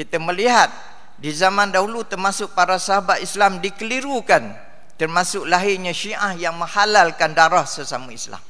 kita melihat di zaman dahulu termasuk para sahabat Islam dikelirukan, termasuk lahirnya Syiah yang menghalalkan darah sesama Islam.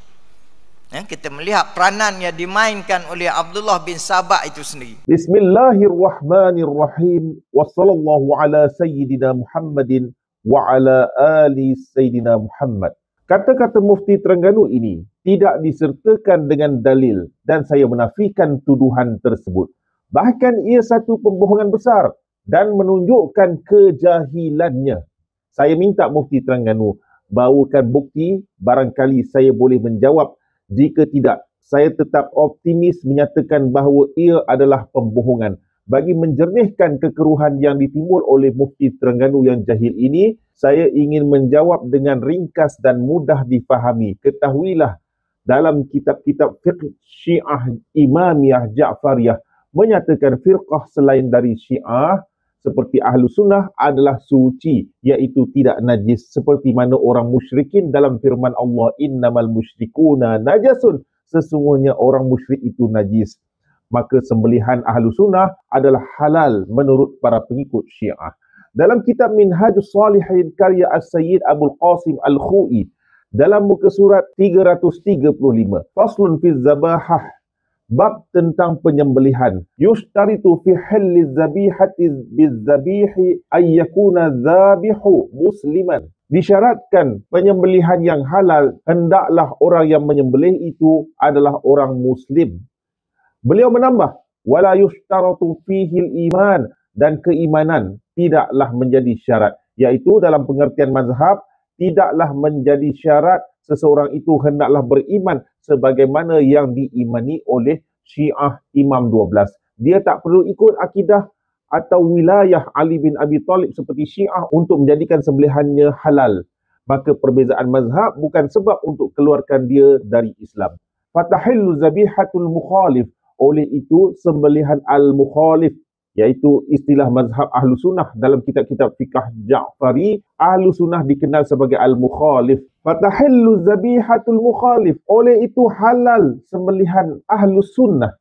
Kita melihat peranan yang dimainkan oleh Abdullah bin Sabah itu sendiri. Bismillahirrahmanirrahim. Wassallallahu ala sayyidina Muhammadin wa ala ali sayyidina Muhammad. Kata-kata Mufti Terengganu ini tidak disertakan dengan dalil dan saya menafikan tuduhan tersebut. Bahkan ia satu pembohongan besar dan menunjukkan kejahilannya. Saya minta Mufti Terengganu bawakan bukti, barangkali saya boleh menjawab. Jika tidak, saya tetap optimis menyatakan bahawa ia adalah pembohongan. Bagi menjernihkan kekeruhan yang ditimbul oleh Mufti Terengganu yang jahil ini, saya ingin menjawab dengan ringkas dan mudah difahami. Ketahuilah, dalam kitab-kitab fiqh Syiah Imamiyah Ja'fariyah menyatakan firqah selain dari Syiah seperti Ahlus Sunnah adalah suci, iaitu tidak najis, seperti mana orang musyrikin dalam firman Allah, innamal musyrikuna najasun, sesungguhnya orang musyrik itu najis. Maka sembelihan Ahlus Sunnah adalah halal menurut para pengikut Syiah. Dalam kitab Minhajus Salihin karya As-Sayyid Abul Qasim Al-Khu'i, dalam muka surat 335, faslun fi zabahah, bab tentang penyembelihan. Yushtaritu fi halli zabihati bizabihi ayyakuna zabihu musliman. Disyaratkan penyembelihan yang halal, hendaklah orang yang menyembelih itu adalah orang muslim. Beliau menambah, wala yushtaratu fihi iman, dan keimanan tidaklah menjadi syarat, iaitu dalam pengertian mazhab tidaklah menjadi syarat seseorang itu hendaklah beriman sebagaimana yang diimani oleh Syiah Imam 12. Dia tak perlu ikut akidah atau wilayah Ali bin Abi Talib seperti Syiah untuk menjadikan sembelihannya halal. Maka perbezaan mazhab bukan sebab untuk keluarkan dia dari Islam. Fatahillu zabihatul mukhalif. Oleh itu, sembelihan al-mukhalif, iaitu istilah mazhab Ahlu Sunnah dalam kitab-kitab fiqh Ja'fari, Ahlu Sunnah dikenal sebagai al-mukhalif. Fatahillu zabihatul mukhalif. Oleh itu halal sembelihan Ahlu Sunnah.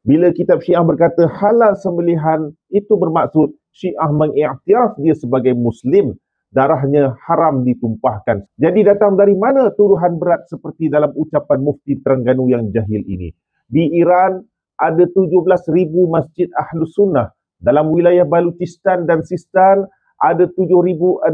Bila kitab Syiah berkata halal sembelihan, itu bermaksud Syiah mengiktiraf dia sebagai Muslim. Darahnya haram ditumpahkan. Jadi datang dari mana tuduhan berat seperti dalam ucapan Mufti Terengganu yang jahil ini? Di Iran ada 17,000 masjid Ahlus Sunnah. Dalam wilayah Baluchistan dan Sistan ada 7,600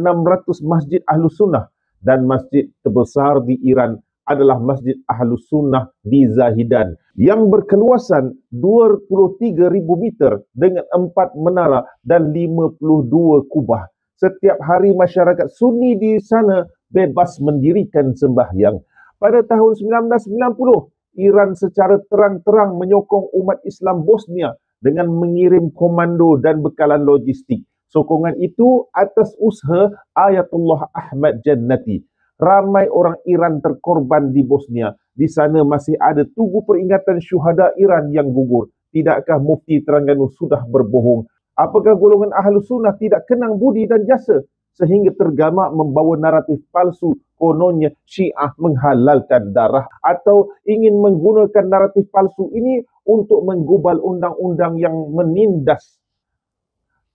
masjid Ahlus Sunnah. Dan masjid terbesar di Iran adalah Masjid Ahlus Sunnah di Zahidan yang berkeluasan 23,000 meter dengan 4 menara dan 52 kubah. Setiap hari masyarakat Sunni di sana bebas mendirikan sembahyang. Pada tahun 1990, Iran secara terang-terang menyokong umat Islam Bosnia dengan mengirim komando dan bekalan logistik. Sokongan itu atas usaha Ayatullah Ahmad Jannati. Ramai orang Iran terkorban di Bosnia. Di sana masih ada tugu peringatan syuhada Iran yang gugur. Tidakkah Mufti Terengganu sudah berbohong? Apakah golongan Ahlus Sunnah tidak kenang budi dan jasa sehingga tergamak membawa naratif palsu kononnya Syiah menghalalkan darah, atau ingin menggunakan naratif palsu ini untuk menggubal undang-undang yang menindas?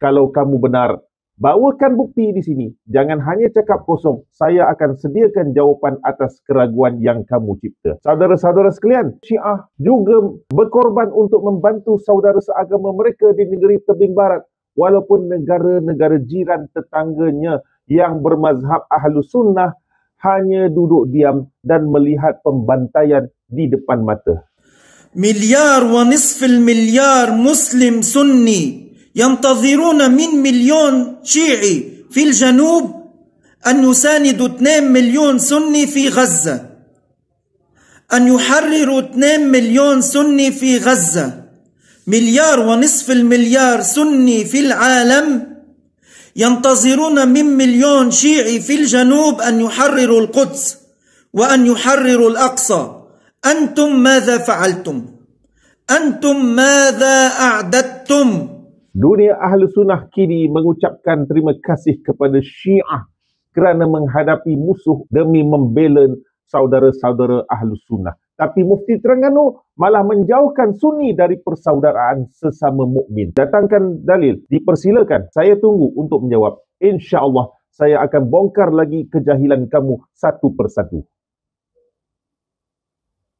Kalau kamu benar, bawakan bukti di sini. Jangan hanya cakap kosong. Saya akan sediakan jawapan atas keraguan yang kamu cipta. Saudara-saudara sekalian, Syiah juga berkorban untuk membantu saudara seagama mereka di negeri tebing barat. Walaupun negara-negara jiran tetangganya yang bermazhab Ahlus Sunnah hanya duduk diam dan melihat pembantaian di depan mata. مليار ونصف المليار مسلم سني ينتظرون من مليون شيعي في الجنوب أن يساندوا 2 مليون سني في غزة، أن يحرروا 2 مليون سني في غزة. مليار ونصف المليار سني في العالم ينتظرون من مليون شيعي في الجنوب أن يحرروا القدس وأن يحرروا الأقصى. أنتم ماذا فعلتم؟ أنتم ماذا أعددتم؟ Dunia Ahlu Sunnah kini mengucapkan terima kasih kepada Syiah kerana menghadapi musuh demi membela saudara-saudara Ahlu Sunnah. Tapi Mufti Terengganu malah menjauhkan Sunni dari persaudaraan sesama mukmin. Datangkan dalil, dipersilakan. Saya tunggu untuk menjawab. InsyaAllah saya akan bongkar lagi kejahilan kamu satu persatu.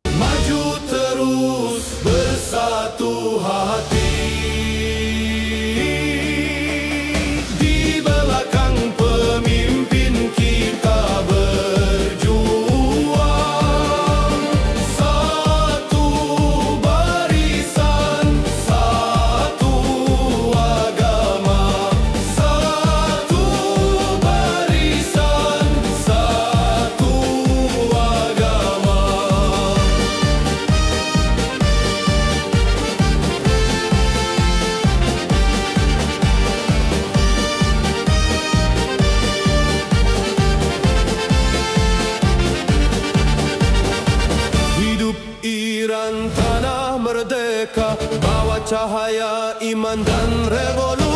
Maju terus bersatu hati. Di belakang pemimpin kita berjuang. Satu barisan, satu agama. Satu barisan, satu agama. Hidup Iran tanah merdeka, bawa cahaya iman dan revolusi.